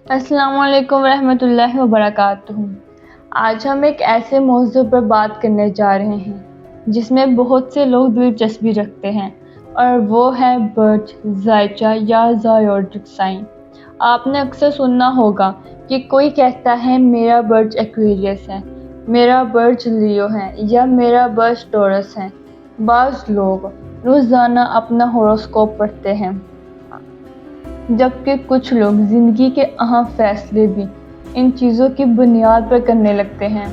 السلام علیکم ورحمۃ اللہ وبرکاتہ۔ آج ہم ایک ایسے موضوع پر بات کرنے جا رہے ہیں جس میں بہت سے لوگ دلچسپی رکھتے ہیں، اور وہ ہے برج، ذائچہ یا زائوڈک سائن۔ آپ نے اکثر سنا ہوگا کہ کوئی کہتا ہے میرا برج ایکویریس ہے، میرا برج لیو ہے یا میرا برج ٹورس ہے۔ بعض لوگ روزانہ اپنا ہوروسکوپ پڑھتے ہیں، جبکہ کچھ لوگ زندگی کے اہم فیصلے بھی ان چیزوں کی بنیاد پر کرنے لگتے ہیں۔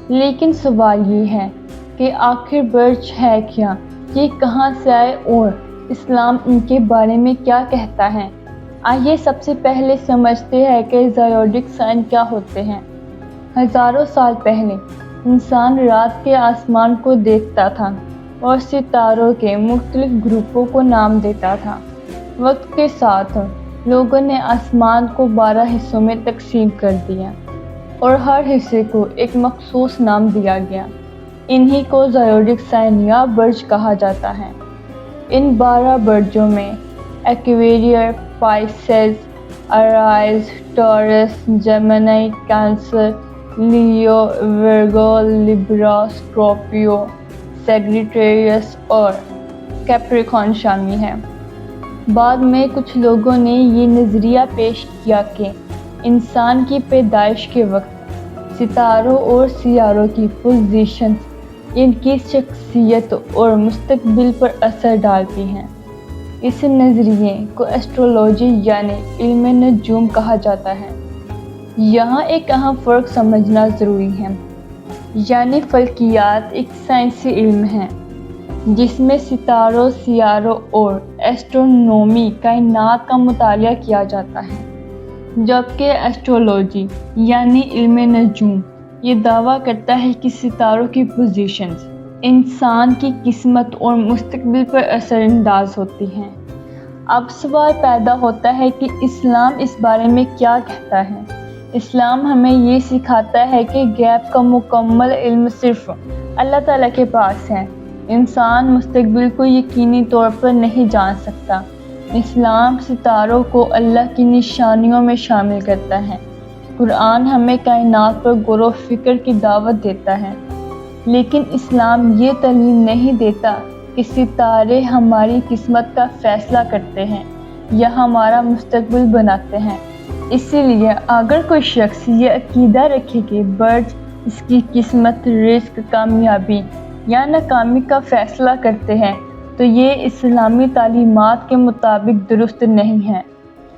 لیکن سوال یہ ہے کہ آخر برج ہے کیا، یہ کہاں سے آئے اور اسلام ان کے بارے میں کیا کہتا ہے؟ آئیے سب سے پہلے سمجھتے ہیں کہ زائوڈک سائن کیا ہوتے ہیں۔ ہزاروں سال پہلے انسان رات کے آسمان کو دیکھتا تھا اور ستاروں کے مختلف گروپوں کو نام دیتا تھا۔ وقت کے ساتھ لوگوں نے آسمان کو 12 حصوں میں تقسیم کر دیا اور ہر حصے کو ایک مخصوص نام دیا گیا۔ انہی کو زائوڈک سائن یا برج کہا جاتا ہے۔ ان 12 برجوں میں Aquarius, Pisces, Aries, Taurus, Gemini, Cancer, Leo, Virgo, Libra, Scorpio, Sagittarius اور کیپریکارن شامل ہیں۔ بعد میں کچھ لوگوں نے یہ نظریہ پیش کیا کہ انسان کی پیدائش کے وقت ستاروں اور سیاروں کی پوزیشنز ان کی شخصیت اور مستقبل پر اثر ڈالتی ہیں۔ اس نظریے کو ایسٹرولوجی یعنی علم نجوم کہا جاتا ہے۔ یہاں ایک اہم فرق سمجھنا ضروری ہے، یعنی فلکیات ایک سائنسی علم ہے جس میں ستاروں، سیاروں اور ایسٹرونومی کائنات کا مطالعہ کیا جاتا ہے، جبکہ ایسٹرولوجی یعنی علم نجوم یہ دعویٰ کرتا ہے کہ ستاروں کی پوزیشنز انسان کی قسمت اور مستقبل پر اثر انداز ہوتی ہیں۔ اب سوال پیدا ہوتا ہے کہ اسلام اس بارے میں کیا کہتا ہے؟ اسلام ہمیں یہ سکھاتا ہے کہ غیب کا مکمل علم صرف اللہ تعالیٰ کے پاس ہے۔ انسان مستقبل کو یقینی طور پر نہیں جان سکتا۔ اسلام ستاروں کو اللہ کی نشانیوں میں شامل کرتا ہے۔ قرآن ہمیں کائنات پر غور و فکر کی دعوت دیتا ہے، لیکن اسلام یہ تعلیم نہیں دیتا کہ ستارے ہماری قسمت کا فیصلہ کرتے ہیں یا ہمارا مستقبل بناتے ہیں۔ اسی لیے اگر کوئی شخص یہ عقیدہ رکھے کہ برج اس کی قسمت، رزق، کامیابی یا ناکامی کا فیصلہ کرتے ہیں تو یہ اسلامی تعلیمات کے مطابق درست نہیں ہے۔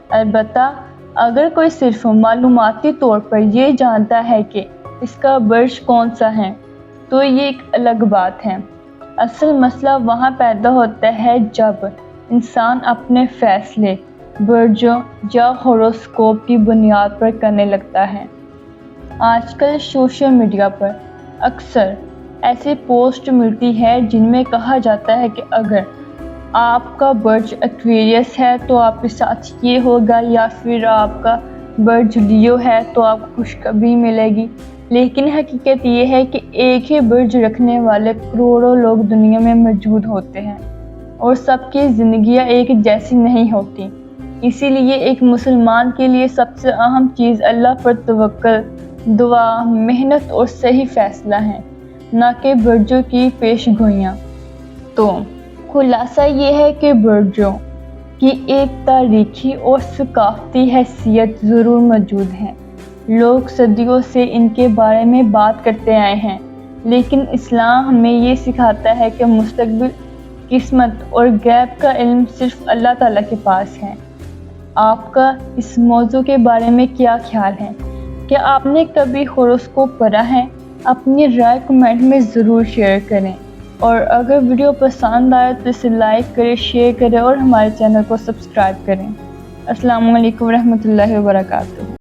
البتہ اگر کوئی صرف معلوماتی طور پر یہ جانتا ہے کہ اس کا برج کون سا ہے تو یہ ایک الگ بات ہے۔ اصل مسئلہ وہاں پیدا ہوتا ہے جب انسان اپنے فیصلے برجوں یا ہوروسکوپ کی بنیاد پر کرنے لگتا ہے۔ آج کل سوشل میڈیا پر اکثر ایسی پوسٹ ملتی ہے جن میں کہا جاتا ہے کہ اگر آپ کا برج ایکویریس ہے تو آپ کے ساتھ یہ ہوگا، یا پھر آپ کا برج لیو ہے تو آپ کو خوشخبری ملے گی۔ لیکن حقیقت یہ ہے کہ ایک ہی برج رکھنے والے کروڑوں لوگ دنیا میں موجود ہوتے ہیں اور سب کی زندگیاں ایک جیسی نہیں ہوتی۔ اسی لیے ایک مسلمان کے لیے سب سے اہم چیز اللہ پر توکل، دعا، محنت اور صحیح فیصلہ ہے، نہ کہ برجوں کی پیش گوئیاں۔ تو خلاصہ یہ ہے کہ برجوں کی ایک تاریخی اور ثقافتی حیثیت ضرور موجود ہے۔ لوگ صدیوں سے ان کے بارے میں بات کرتے آئے ہیں، لیکن اسلام ہمیں یہ سکھاتا ہے کہ مستقبل، قسمت اور غیب کا علم صرف اللہ تعالیٰ کے پاس ہے۔ آپ کا اس موضوع کے بارے میں کیا خیال ہے؟ کیا آپ نے کبھی ہوروسکوپ پڑھا ہے؟ اپنی رائے کمنٹ میں ضرور شیئر کریں، اور اگر ویڈیو پسند آئے تو اسے لائک کریں، شیئر کریں اور ہمارے چینل کو سبسکرائب کریں۔ السلام علیکم ورحمۃ اللہ وبرکاتہ۔